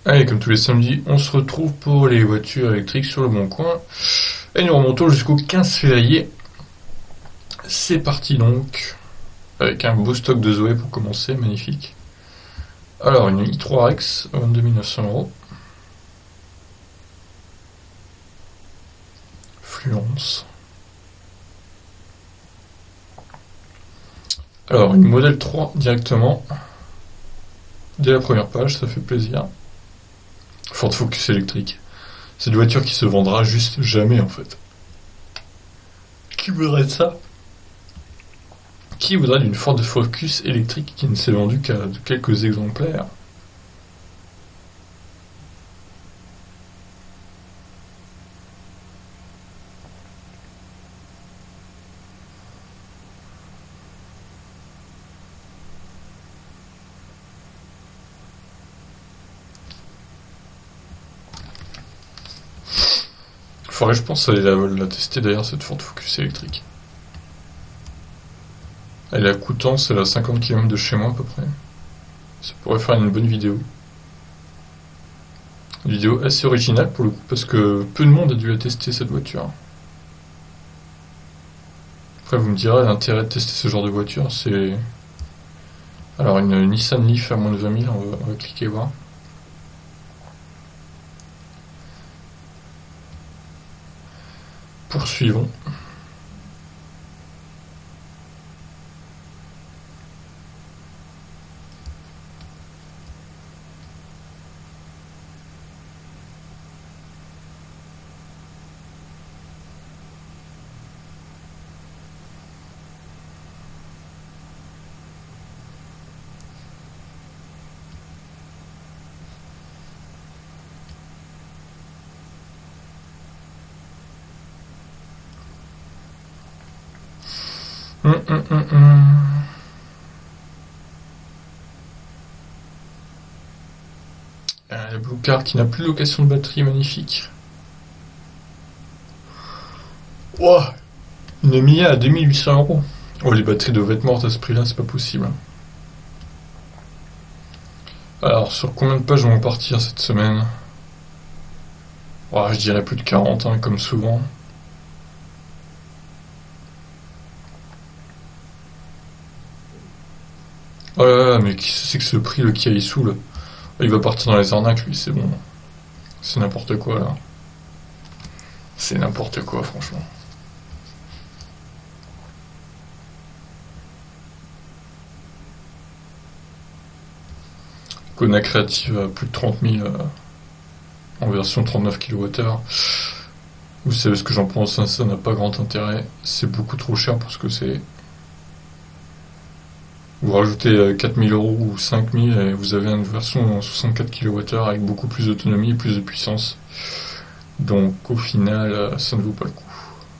Allez, comme tous les samedis, on se retrouve pour les voitures électriques sur le Bon Coin. Et nous remontons jusqu'au 15 février. C'est parti donc, avec un beau stock de Zoé pour commencer, magnifique. Alors, une i3 Rex, 22 900€. Fluence. Alors, une modèle 3 directement. Dès la première page, ça fait plaisir. Ford Focus électrique. C'est une voiture qui se vendra juste jamais en fait. Qui voudrait de ça? Qui voudrait d'une Ford Focus électrique qui ne s'est vendue qu'à quelques exemplaires? Faudrait, je pense, aller la tester d'ailleurs, cette Ford Focus électrique. Elle est à Coutances, elle est à 50 km de chez moi à peu près. Ça pourrait faire une bonne vidéo. Une vidéo assez originale pour le coup, parce que peu de monde a dû la tester cette voiture. Après, vous me direz, l'intérêt de tester ce genre de voiture, c'est. Alors, une Nissan Leaf à moins de 20 000, on va cliquer voir. Poursuivons. La Blue Car qui n'a plus de location de batterie, magnifique. Ouah, une Mia à 2800€. Oh, les batteries doivent être mortes à ce prix-là, c'est pas possible. Alors, sur combien de pages on va partir cette semaine? Oh, je dirais plus de 40, hein, comme souvent. Oh là là, mais qui c'est que ce prix, le Kia Issou, là? Il va partir dans les arnaques, lui, c'est bon. C'est n'importe quoi, là. C'est n'importe quoi, franchement. Kona Creative à plus de 30 000 en version 39 kWh. Vous savez ce que j'en pense, hein, ça n'a pas grand intérêt. C'est beaucoup trop cher pour ce que c'est. Vous rajoutez 4 000€ ou 5 000 et vous avez une version en 64 kWh avec beaucoup plus d'autonomie et plus de puissance. Donc au final, ça ne vaut pas le coup.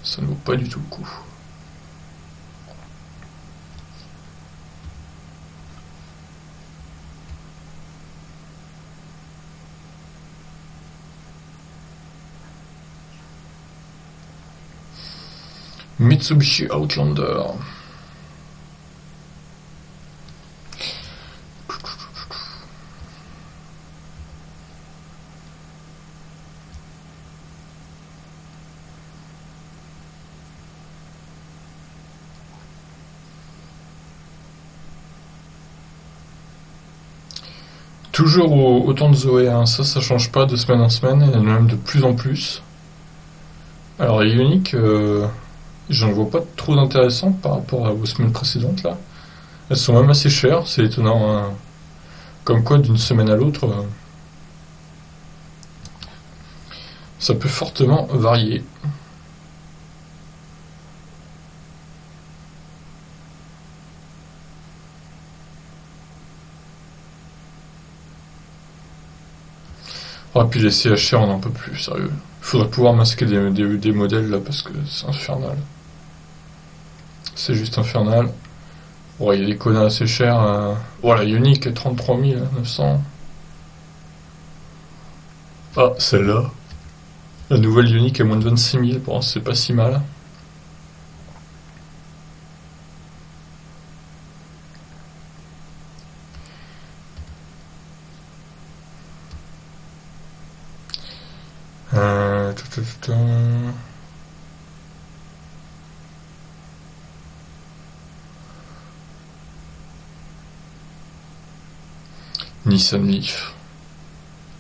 Ça ne vaut pas du tout le coup. Mitsubishi Outlander. Toujours autant de Zoé, hein. Ça change pas de semaine en semaine, et même de plus en plus. Alors les Ioniq, j'en vois pas trop d'intéressant par rapport aux semaines précédentes là. Elles sont même assez chères, c'est étonnant, hein. Comme quoi d'une semaine à l'autre, ça peut fortement varier. Ah, puis les CHR on n'en peut plus, sérieux. Il faudrait pouvoir masquer des modèles là parce que c'est infernal. C'est juste infernal. Bon, il y a des connards assez chers. Voilà, Ioniq 33 900. Ah, celle-là. La nouvelle Ioniq à moins de 26 000. Bon, c'est pas si mal. Euh, tout, tout, tout, tout. Nissan Leaf,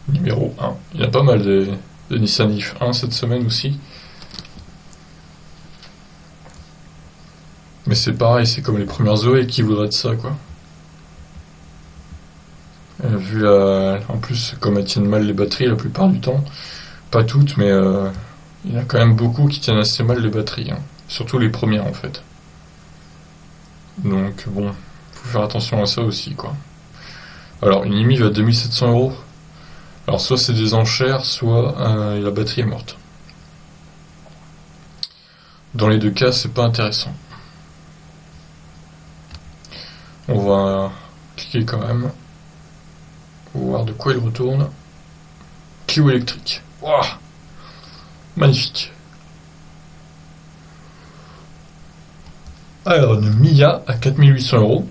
numéro 1. Il y en a pas mal de Nissan Leaf 1 cette semaine aussi. Mais c'est pareil, c'est comme les premières Zoé qui voudraient de ça, quoi. Vu en plus, comme elles tiennent mal les batteries la plupart du temps, pas toutes, mais il y en a quand même beaucoup qui tiennent assez mal les batteries, hein. Surtout les premières en fait. Donc bon, faut faire attention à ça aussi, quoi. Alors une IMI va à 2700 €. Alors soit c'est des enchères, soit la batterie est morte. Dans les deux cas, c'est pas intéressant. On va cliquer quand même. On va voir de quoi il retourne. Clio électrique. Waouh, magnifique. Alors, une Mia à 4800 €.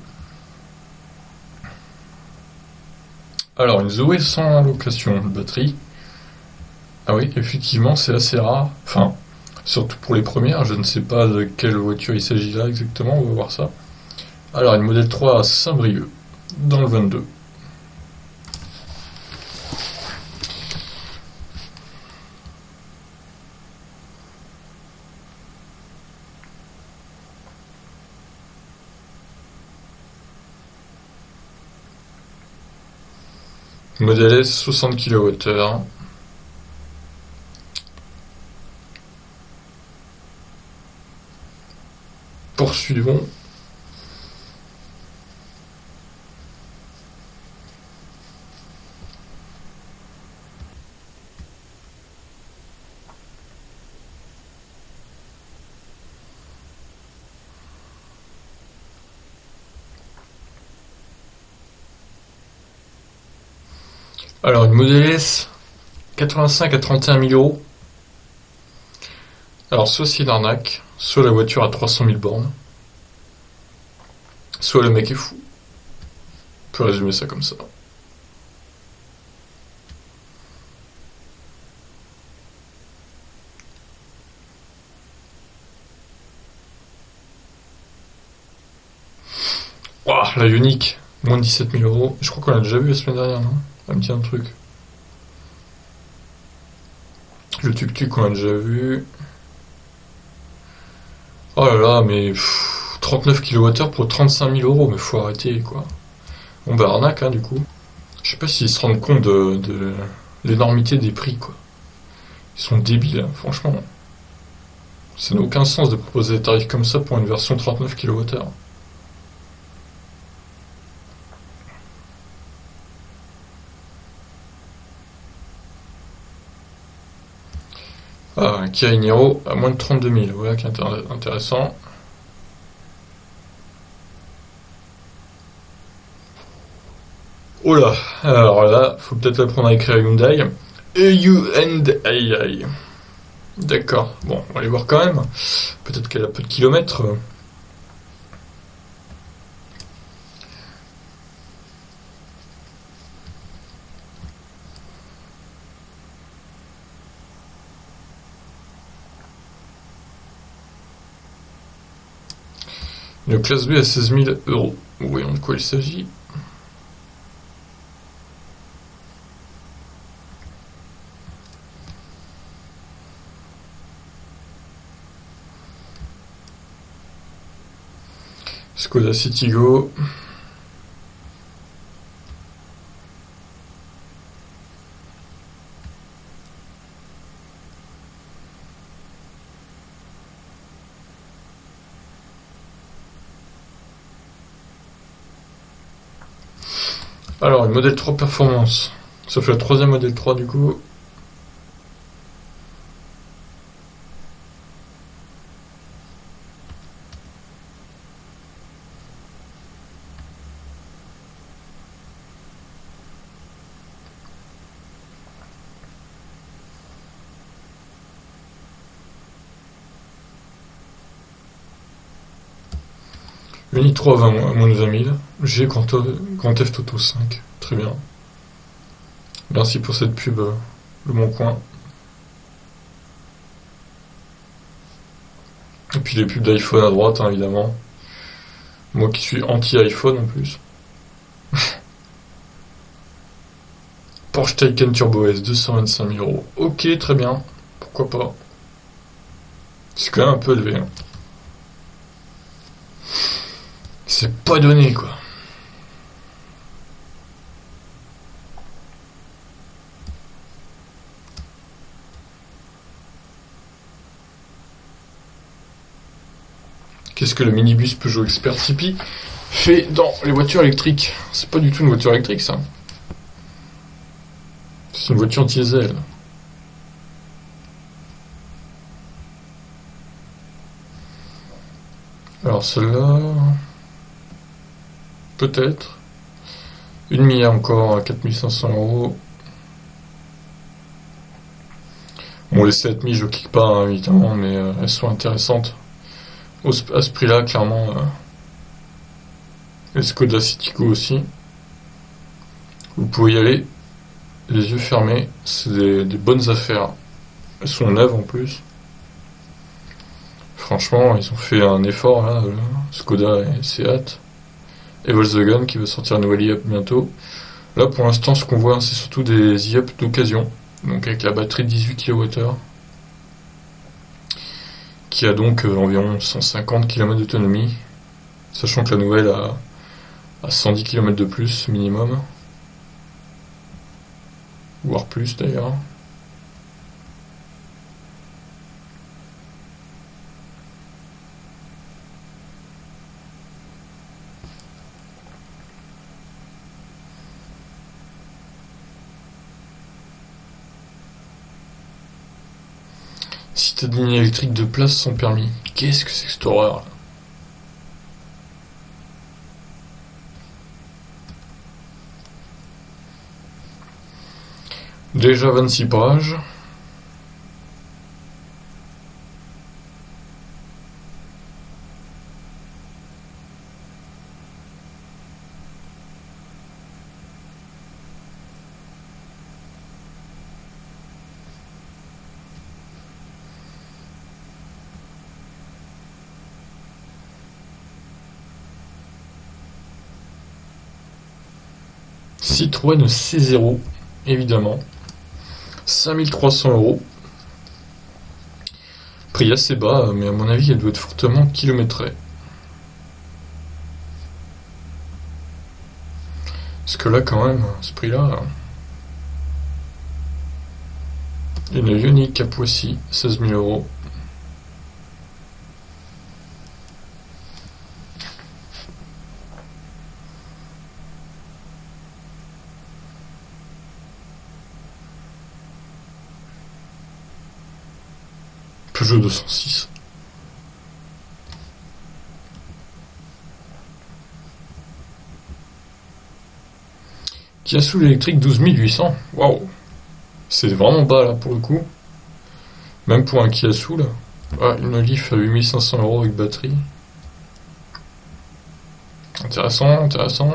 Alors, une Zoé sans location de batterie. Ah oui, effectivement, c'est assez rare. Enfin, surtout pour les premières. Je ne sais pas de quelle voiture il s'agit là exactement. On va voir ça. Alors, une modèle 3 à Saint-Brieuc, dans le 22. Modèle S, 60 kWh. Poursuivons. Alors, une Model S, 85 à 31 000 €. Alors, soit c'est une arnaque, soit la voiture a 300 000 bornes, soit le mec est fou. On peut résumer ça comme ça. Ouah, la Ioniq, moins de 17 000 €. Je crois qu'on l'a déjà vu la semaine dernière, non? Ça me tient un truc. Le tuk-tuk, on l'a déjà vu. Oh là là, mais 39 kWh pour 35 000 €, mais faut arrêter, quoi. Bon bah arnaque, hein, du coup. Je sais pas s'ils se rendent compte de l'énormité des prix, quoi. Ils sont débiles, hein, franchement. Ça n'a aucun sens de proposer des tarifs comme ça pour une version 39 kWh. Ah, un Kia Niro à moins de 32 000, voilà qui est intéressant. Oh là, alors là, faut peut-être apprendre à écrire Hyundai. Hyundai. D'accord, bon, on va aller voir quand même. Peut-être qu'elle a peu de kilomètres. Une classe B à 16 000 €. Voyons de quoi il s'agit. Skoda Citigo. Alors, une modèle 3 Performance. Ça fait la troisième modèle 3 du coup. Une i3 à moins de 20 000. J'ai Grand Theft Auto 5. Très bien. Merci pour cette pub, Le Bon Coin. puis les pubs d'iPhone à droite, hein, évidemment. Moi qui suis anti-iPhone en plus. Porsche Taycan Turbo S, 225 000 euros. Ok, très bien. Pourquoi pas. C'est quand même un peu élevé. Hein. C'est pas donné, quoi. Qu'est-ce que le minibus Peugeot Expert Tipeee fait dans les voitures électriques? C'est pas du tout une voiture électrique, ça. C'est une voiture diesel. Alors celle-là... Peut-être. Une Mia encore à 4500 euros. Bon, les 7000, je clique pas, hein, évidemment, mais elles sont intéressantes. À ce prix-là, clairement. Les Skoda Citigo aussi. Vous pouvez y aller, les yeux fermés. C'est des bonnes affaires. Elles sont neuves en plus. Franchement, ils ont fait un effort, là, Skoda et Seat. Et Volkswagen qui va sortir un nouvel e-up bientôt. Là, pour l'instant, ce qu'on voit, c'est surtout des e-up d'occasion. Donc avec la batterie de 18 kWh. Qui a donc environ 150 km d'autonomie. Sachant que la nouvelle a 110 km de plus minimum. Voire plus d'ailleurs. Citadine électrique de place sans permis. Qu'est-ce que c'est que cette horreur là? Déjà 26 pages. Citroën C0, évidemment. 5300 euros. Prix assez bas, mais à mon avis, elle doit être fortement kilométrée. Parce que là, quand même, ce prix-là... Une Ioniq à Poissy, 16 000 euros. Peugeot 206. Kia Soul électrique 12 800. Waouh. C'est vraiment bas là pour le coup. Même pour un Kia Soul. Ah, une Leaf à 8500 euros avec batterie. Intéressant, intéressant.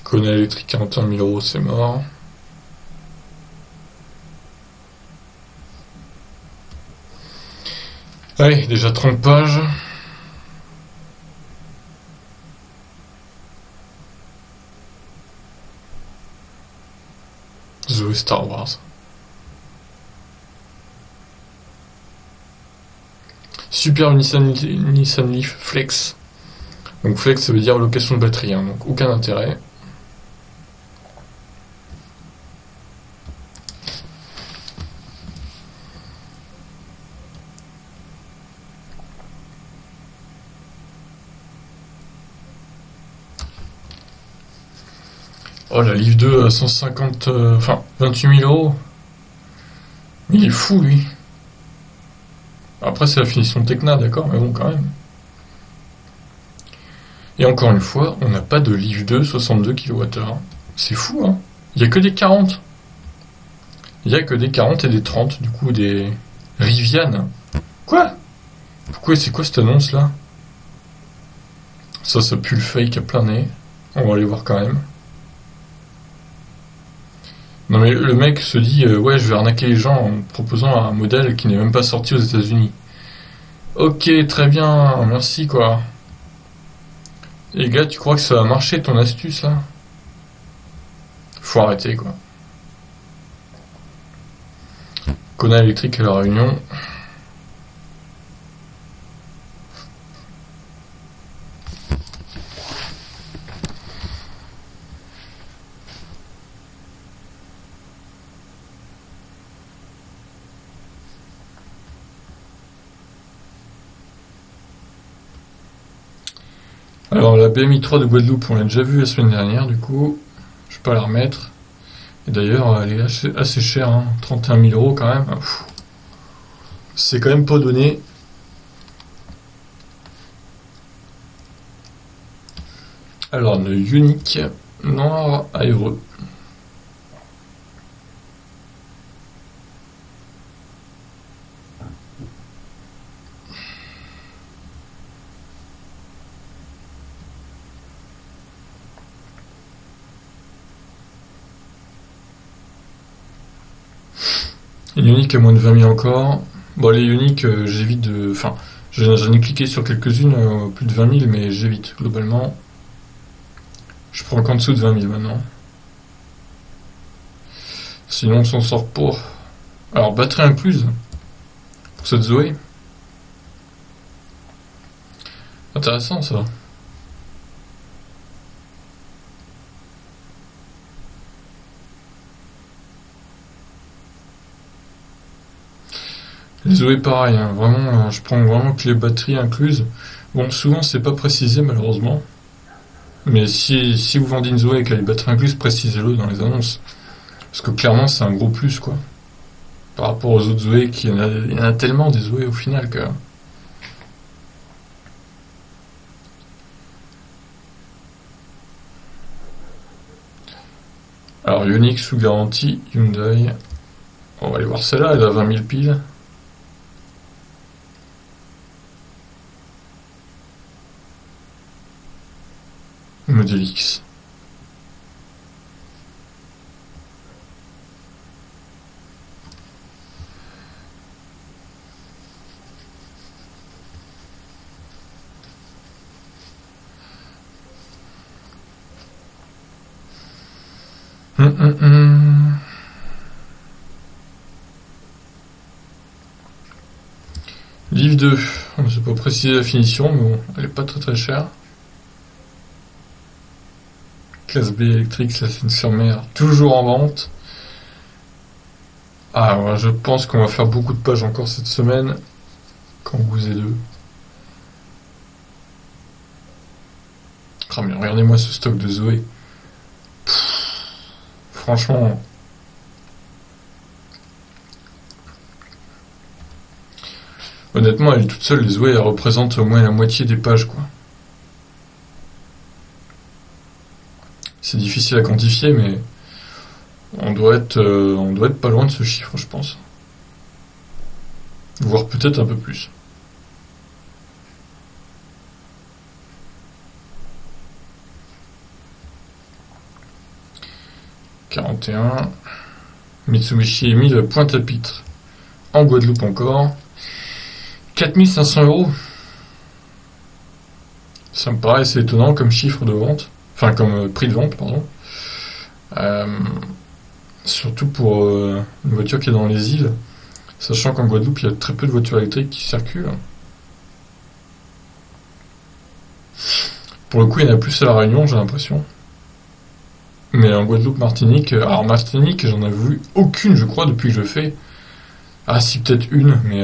Kona électrique 41 000 euros, c'est mort. Allez, déjà 30 pages. Zoé Star Wars. Super Nissan Leaf Flex. Donc Flex, ça veut dire location de batterie, hein, donc aucun intérêt. Oh, la Leaf 2 à 150... enfin, 28 000 euros. Mais il est fou, lui. Après, c'est la finition de Tecna, d'accord, mais bon, quand même. Et encore une fois, on n'a pas de Leaf 2 62 kWh. C'est fou, hein. Il n'y a que des 40. Il n'y a que des 40 et des 30, du coup, des Rivian. Quoi? Pourquoi, c'est quoi cette annonce-là? Ça pue le fake à plein nez. On va aller voir quand même. Non mais le mec se dit ouais, je vais arnaquer les gens en proposant un modèle qui n'est même pas sorti aux États-Unis. Ok, très bien, merci quoi. Et gars, tu crois que ça va marcher ton astuce là? Faut arrêter quoi. Kona électrique à la Réunion. Alors la BMI3 de Guadeloupe, on l'a déjà vu la semaine dernière du coup. Je vais pas la remettre. Et d'ailleurs, elle est assez chère, hein. 31 000 euros quand même. Pff, c'est quand même pas donné. Alors, le Unique noir aéreux. Une Unique à moins de 20 000 encore. Bon, les Uniques, j'évite de. Enfin, j'en ai cliqué sur quelques-unes, plus de 20 000, mais j'évite globalement. Je prends qu'en dessous de 20 000 maintenant. Sinon, on s'en sort pour. Alors, batterie incluse pour cette Zoé. Intéressant ça. Les Zoé pareil, hein. Vraiment, je prends vraiment que les batteries incluses. Bon, souvent c'est pas précisé malheureusement. Mais si vous vendez une Zoé avec les batteries incluses, précisez-le dans les annonces. Parce que clairement c'est un gros plus quoi. Par rapport aux autres Zoé, il y en a tellement des Zoé au final que. Alors Ioniq sous garantie, Hyundai. On va aller voir celle-là, elle a 20 000 piles. Modèle X. Hum. Livre 2. On ne sait pas préciser la finition, mais bon, elle est pas très très chère. Classe B électrique, la Seine-sur-Mer, toujours en vente. Ah, ouais, je pense qu'on va faire beaucoup de pages encore cette semaine. Quand vous êtes deux. Ah, mais regardez-moi ce stock de Zoé. Franchement. Honnêtement, elle est toute seule, les Zoé, elle représente au moins la moitié des pages, quoi. C'est difficile à quantifier, mais on doit être pas loin de ce chiffre, je pense. Voire peut-être un peu plus. « 41. Mitsubishi Emile Pointe-à-Pitre. En Guadeloupe encore. 4500 euros. Ça me paraît assez étonnant comme chiffre de vente. Enfin, comme prix de vente, pardon. Euh, Surtout pour une voiture qui est dans les îles. Sachant qu'en Guadeloupe, il y a très peu de voitures électriques qui circulent. Pour le coup, il y en a plus à La Réunion, j'ai l'impression. Mais en Guadeloupe, Martinique... Alors, Martinique, j'en ai vu aucune, je crois, depuis que je fais. Ah, si, peut-être une, mais...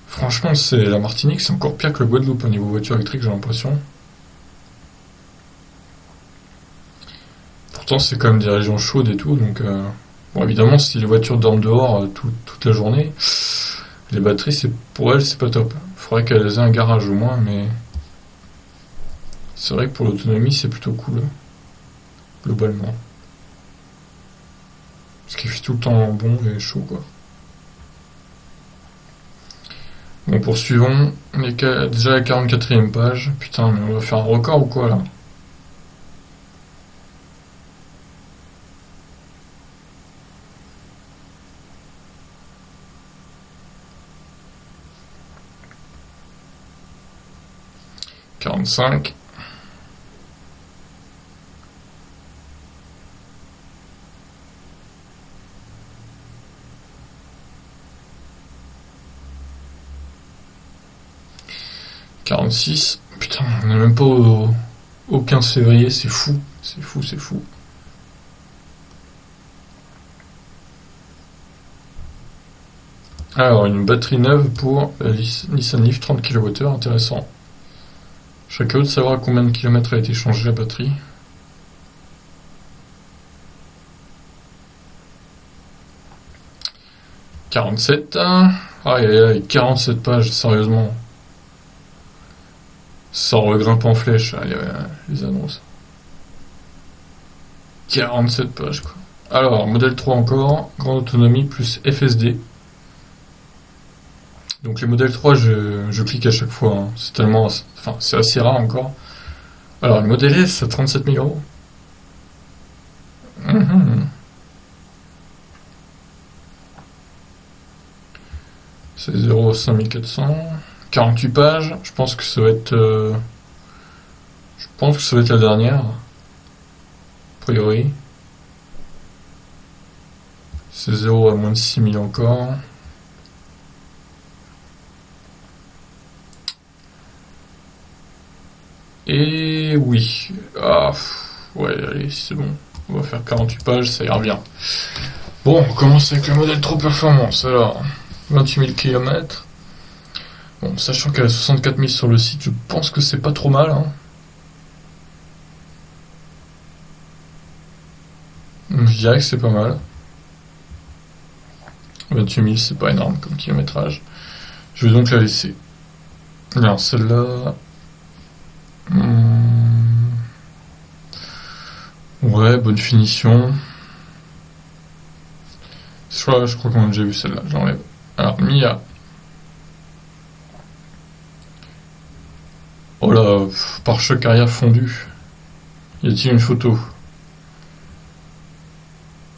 franchement, c'est la Martinique, c'est encore pire que le Guadeloupe au niveau voiture électrique, j'ai l'impression. Pourtant, c'est quand même des régions chaudes et tout, donc... Bon, évidemment, si les voitures dorment dehors toute la journée, les batteries, pour elles, c'est pas top. Faudrait qu'elles aient un garage au moins, mais... C'est vrai que pour l'autonomie, c'est plutôt cool, globalement. Parce qu'il fait tout le temps bon et chaud, quoi. Bon, poursuivons. Déjà la 44e page. Putain, mais on va faire un record ou quoi, là? 45. Putain, on n'est même pas au 15 février, c'est fou, c'est fou, c'est fou. Alors, une batterie neuve pour la Nissan Leaf 30 kWh, intéressant. Je serais curieux de savoir à combien de kilomètres a été changée la batterie. « 47. Aïe aïe aïe, 47 pages, sérieusement. Ça regrimpe en flèche, les annonces. 47 pages, quoi. Alors, modèle 3 encore, grande autonomie plus FSD. Donc les modèles 3, je clique à chaque fois, hein. C'est tellement... Enfin, c'est assez rare encore. Alors, le modèle S, à 37 000 euros. C'est 0 à 5400. 48 pages, je pense que ça va être... je pense que ça va être la dernière. A priori. C'est 0 à moins de 6000 encore. Et oui. Ah, ouais, allez, c'est bon. On va faire 48 pages, ça ira bien. Bon, on commence avec le modèle trop performance. Alors, 28 000 km. Bon, sachant qu'elle a 64 000 sur le site, je pense que c'est pas trop mal, hein. Je dirais que c'est pas mal. 28 000, c'est pas énorme comme kilométrage. Je vais donc la laisser. Alors, celle-là... Ouais, bonne finition. Je crois qu'on a déjà vu celle-là, j'enlève. Alors, Mia. Oh là, pare-choc arrière fondu. Y a-t-il une photo?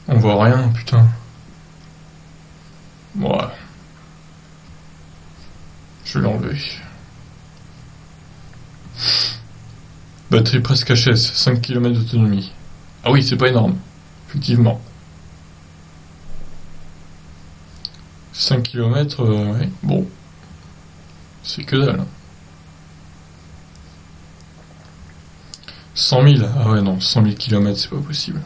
On voit rien, putain. Ouais. Je vais l'enlever. Batterie presque HS, 5 km d'autonomie. Ah oui, c'est pas énorme. Effectivement. 5 km, ouais. Bon. C'est que dalle. 100 000. Ah ouais, non, 100 000 km, c'est pas possible.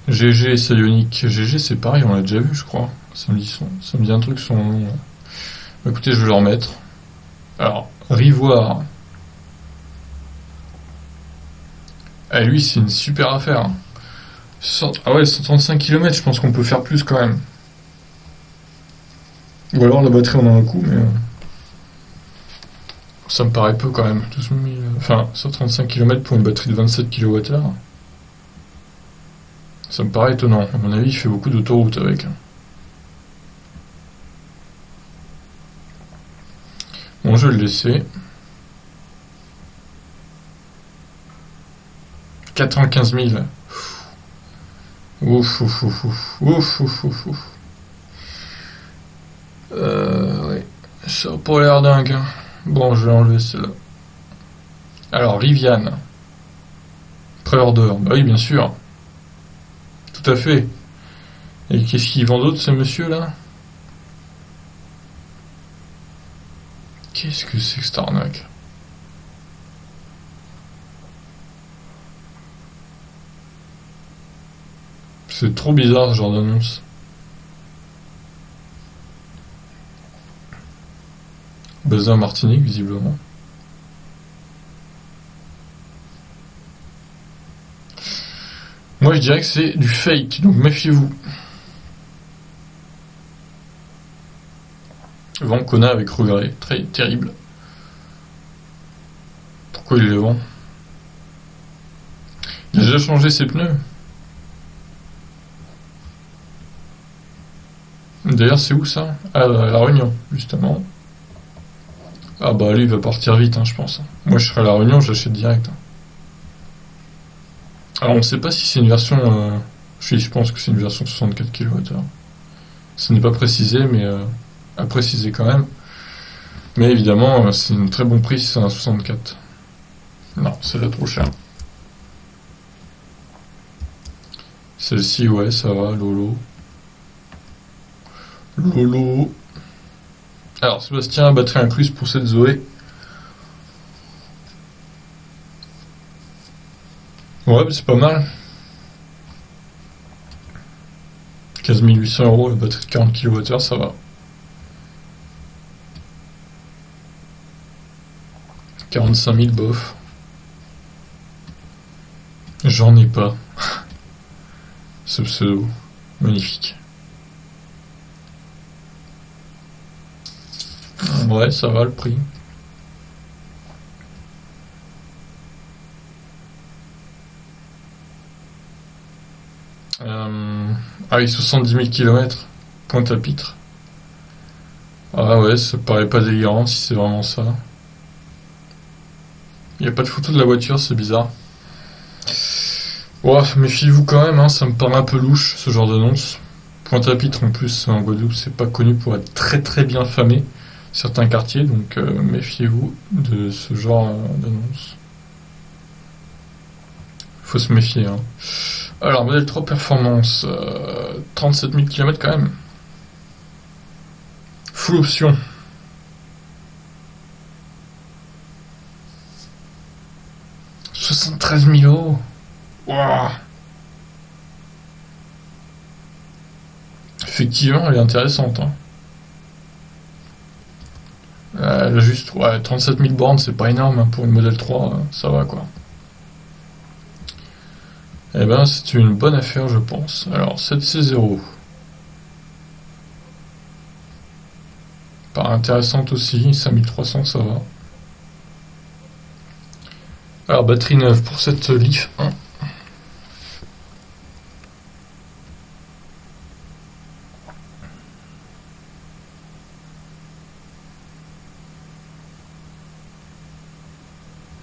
GG et Sayonic. GG, c'est pareil, on l'a déjà vu, je crois. Ça me dit un truc son nom. Bah, écoutez, je vais le remettre. Alors, Rivoire. Ah, lui, c'est une super affaire, hein. Ah ouais, 135 km, je pense qu'on peut faire plus quand même. Ou alors la batterie on a un coup, mais... ça me paraît peu quand même. 12 000... Enfin, 135 km pour une batterie de 27 kWh. Ça me paraît étonnant. À mon avis, il fait beaucoup d'autoroute avec. Bon, je vais le laisser. 95 000. Ouf, ouf, ouf, ouf. Ouf, ouf, ouf, ouf. Ouais. Ça a pas l'air dingue, hein. Bon, je vais enlever celle-là. Alors, Riviane. Pré-order. Bah oui, bien sûr. Tout à fait. Et qu'est-ce qu'il vend d'autre, ce monsieur-là? Qu'est-ce que c'est que cette arnaque? C'est trop bizarre ce genre d'annonce. Basé en Martinique, visiblement. Moi, je dirais que c'est du fake, donc méfiez-vous. Vend Kona avec regret. Très terrible. Pourquoi il les vend? Il a déjà changé ses pneus. D'ailleurs, c'est où ça? Ah, à La Réunion, justement. Ah bah lui, il va partir vite, hein, je pense. Moi, je serai à La Réunion, je l'achète direct. Alors, on ne sait pas si c'est une version... je pense que c'est une version 64 kWh. Ce n'est pas précisé, mais à préciser quand même. Mais évidemment, c'est un très bon prix si c'est un 64. Non, c'est là trop cher. Celle-ci, ouais, ça va, Lolo. Lolo. Alors, Sébastien, batterie incluse pour cette Zoé. Ouais, c'est pas mal. 15 800 euros, la batterie de 40 kWh, ça va. 45 000, bof. J'en ai pas. Ce pseudo. Magnifique. Ouais, ça va le prix. Ah oui, 70 000 km. Pointe-à-Pitre. Ah ouais, ça paraît pas délirant si c'est vraiment ça. Il n'y a pas de photo de la voiture, c'est bizarre. Ouais, méfiez-vous quand même, hein, ça me paraît un peu louche ce genre d'annonce. Pointe-à-Pitre en plus, en Guadeloupe, c'est pas connu pour être très très bien famé, certains quartiers, donc méfiez-vous de ce genre d'annonce. Faut se méfier. Hein. Alors, modèle 3 performance, 37 000 km quand même. Full option. « 73 000 euros. Wow. Effectivement, elle est intéressante. Hein. Elle a juste 37 000 bornes, c'est pas énorme hein, pour une modèle 3, ça va quoi. Eh ben, c'est une bonne affaire, je pense. Alors, 7C0. Pas intéressante aussi, 5300, ça va. Alors, batterie neuve pour cette Leaf 1.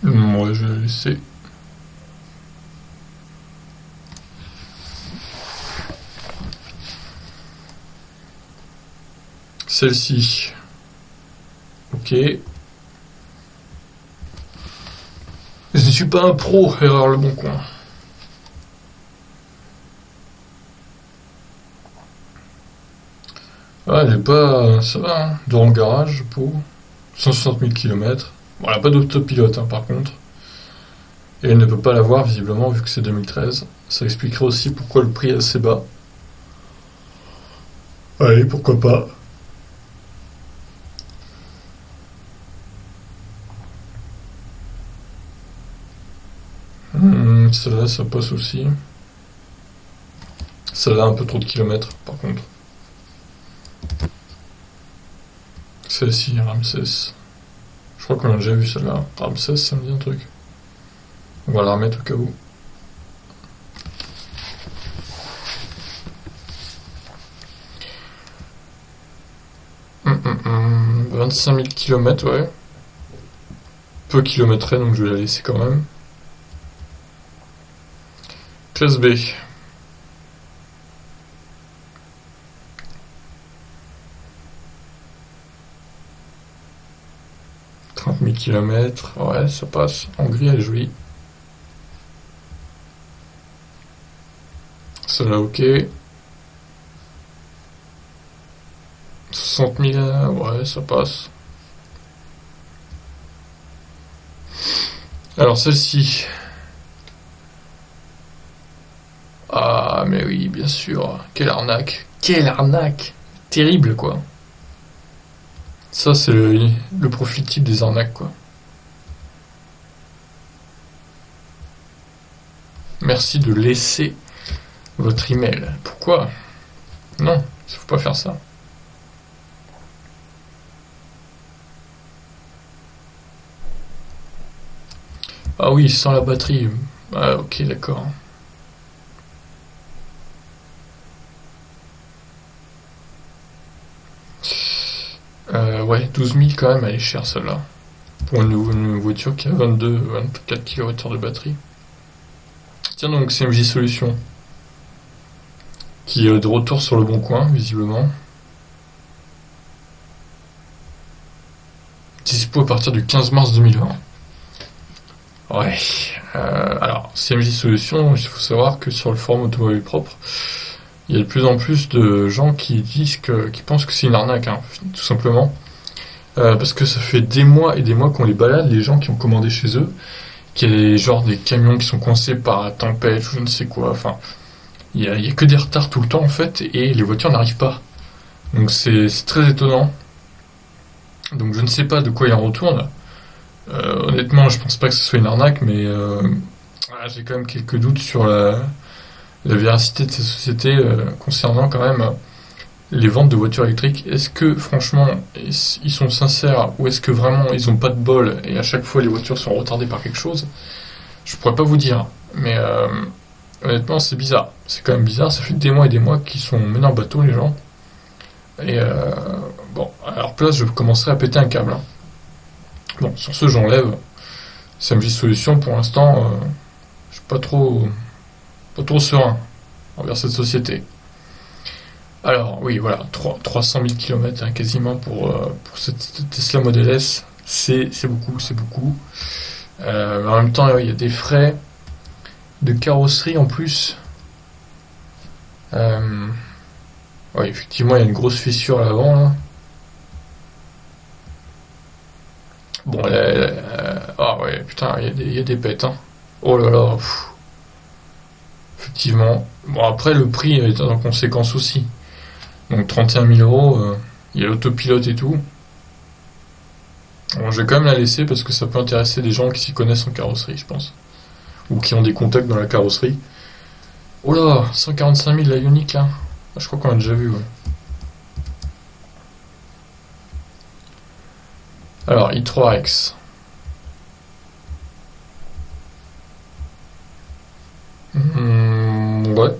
Ouais, je vais la laisser. Celle-ci. Ok. Je ne suis pas un pro, erreur le bon coin. Ah, elle est pas. Ça va, hein. Devant le garage pour 160 000 km. Bon, elle n'a pas d'autopilote hein, par contre. Et elle ne peut pas l'avoir visiblement vu que c'est 2013. Ça expliquerait aussi pourquoi le prix est assez bas. Allez, pourquoi pas. Celle-là, ça passe aussi. Celle-là, un peu trop de kilomètres, par contre. Celle-ci, Ramsès. Je crois qu'on a déjà vu celle-là. Ramsès, ça me dit un truc. On va la remettre au cas où. Hum. 25 000 km, ouais. Peu kilométré, donc je vais la laisser quand même. Classe B. 30 000 km, ouais, ça passe. En gris, elle est jolie. Celle-là, ok. 60 000, ouais, ça passe. Alors, celle-ci. Ah, mais oui, bien sûr. Quelle arnaque. Quelle arnaque. Terrible, quoi. Ça, c'est le profil type des arnaques, quoi. Merci de laisser votre email. Pourquoi? Non, il faut pas faire ça. Ah oui, sans la batterie. Ah, ok, d'accord. Ouais, 12 000 quand même, elle est chère celle-là. Pour une voiture qui a 22-24 kWh de batterie. Tiens donc, CMJ Solutions. Qui est de retour sur le bon coin, visiblement. dispo à partir du 15 mars 2020. Ouais. Alors, CMJ Solutions, il faut savoir que sur le forum Automobile Propre, il y a de plus en plus de gens qui qui pensent que c'est une arnaque, hein, tout simplement. Parce que ça fait des mois et des mois qu'on les balade, les gens qui ont commandé chez eux, qu'il y a genre des camions qui sont coincés par la tempête ou je ne sais quoi. Enfin, il y a que des retards tout le temps en fait, et les voitures n'arrivent pas. Donc c'est très étonnant. Donc je ne sais pas de quoi il en retourne. Honnêtement, je pense pas que ce soit une arnaque, mais j'ai quand même quelques doutes sur la véracité de ces sociétés concernant quand même les ventes de voitures électriques. Est-ce que franchement ils sont sincères ou est-ce que vraiment ils ont pas de bol et à chaque fois les voitures sont retardées par quelque chose? Je pourrais pas vous dire, mais honnêtement c'est bizarre. C'est quand même bizarre, ça fait des mois et des mois qu'ils sont menés en bateau les gens. Et bon, à leur place je commencerai à péter un câble, hein. Bon, sur ce j'enlève. CMJ Solutions pour l'instant, je suis pas trop serein envers cette société. Alors oui, voilà, 300 000 km hein, quasiment pour cette Tesla Model S, c'est beaucoup, c'est beaucoup. Mais en même temps, il y a des frais de carrosserie en plus. Oui, effectivement, il y a une grosse fissure à l'avant là. Bon, ah ouais, putain, il y a des pètes, hein. Oh là là, pff. Effectivement. Bon, après, le prix est en conséquence aussi. Donc 31 000 euros, il y a l'autopilote et tout. Bon, je vais quand même la laisser parce que ça peut intéresser des gens qui s'y connaissent en carrosserie, je pense. Ou qui ont des contacts dans la carrosserie. Oh là, 145 000 la Ioniq là. Je crois qu'on a déjà vu, ouais. Alors, i3X. Ouais.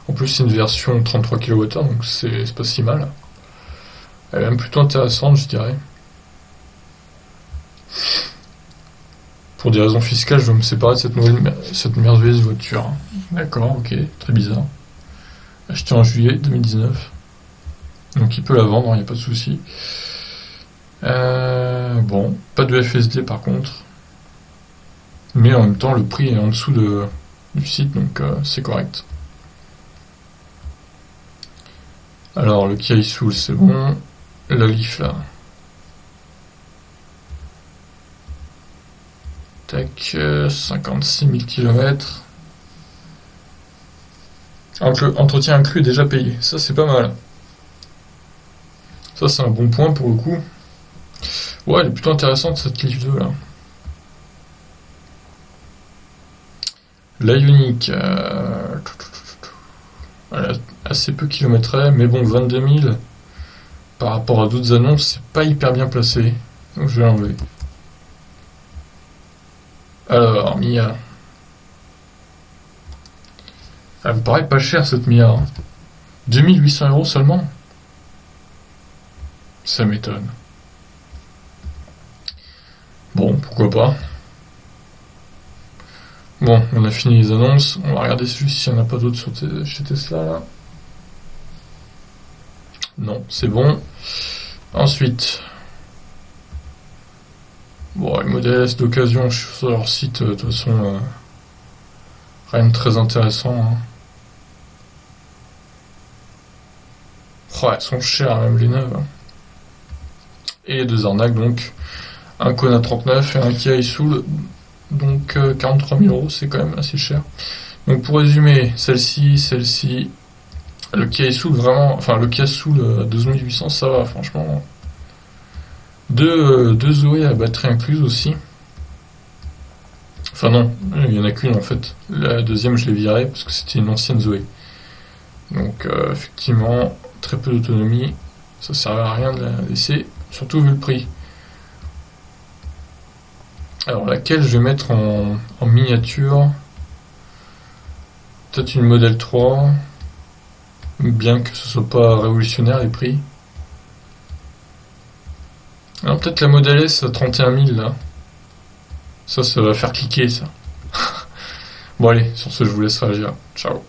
En plus, c'est une version 33 kWh, donc c'est pas si mal. Elle est même plutôt intéressante, je dirais. Pour des raisons fiscales, je veux me séparer de cette merveilleuse voiture. D'accord, ok, très bizarre. Acheté en juillet 2019. Donc il peut la vendre, il n'y a pas de souci. Bon, pas de FSD par contre. Mais en même temps, le prix est en dessous du site, donc c'est correct. Alors, le Kia Soul, c'est bon. La Leaf, là. Tac, 56 000 km. Entretien inclus déjà payé. Ça, c'est pas mal. Ça, c'est un bon point pour le coup. Ouais, elle est plutôt intéressante cette Leaf 2 là. La Ioniq, elle a assez peu kilométré, mais bon, 22 000 par rapport à d'autres annonces, c'est pas hyper bien placé. Donc je vais l'enlever. Alors, Mia. Elle me paraît pas chère cette Mia, hein. 2800 € seulement. Ça m'étonne. Bon, pourquoi pas. Bon, on a fini les annonces. On va regarder juste s'il n'y en a pas d'autres chez Tesla là. Non, c'est bon. Ensuite, bon, les modèles S d'occasion, je suis sur leur site, de toute façon, rien de très intéressant, hein. Oh, elles sont chères, même les neuves, hein. Et deux arnaques, donc. Un Kona 39 et un Kia Soul, donc 43 000 €, c'est quand même assez cher. Donc pour résumer, celle-ci, le Kia Soul vraiment, enfin le Kia Soul à 12 800, ça va franchement. Deux Zoé à batterie incluse aussi. Enfin non, il y en a qu'une en fait. La deuxième je l'ai virée parce que c'était une ancienne Zoé. Donc effectivement, très peu d'autonomie, ça servait à rien de la laisser, surtout vu le prix. Alors laquelle je vais mettre en miniature? Peut-être une Model 3, bien que ce soit pas révolutionnaire les prix. Alors peut-être la Model S à 31 000 là. Ça va faire cliquer ça. Bon allez, sur ce je vous laisse réagir. Ciao.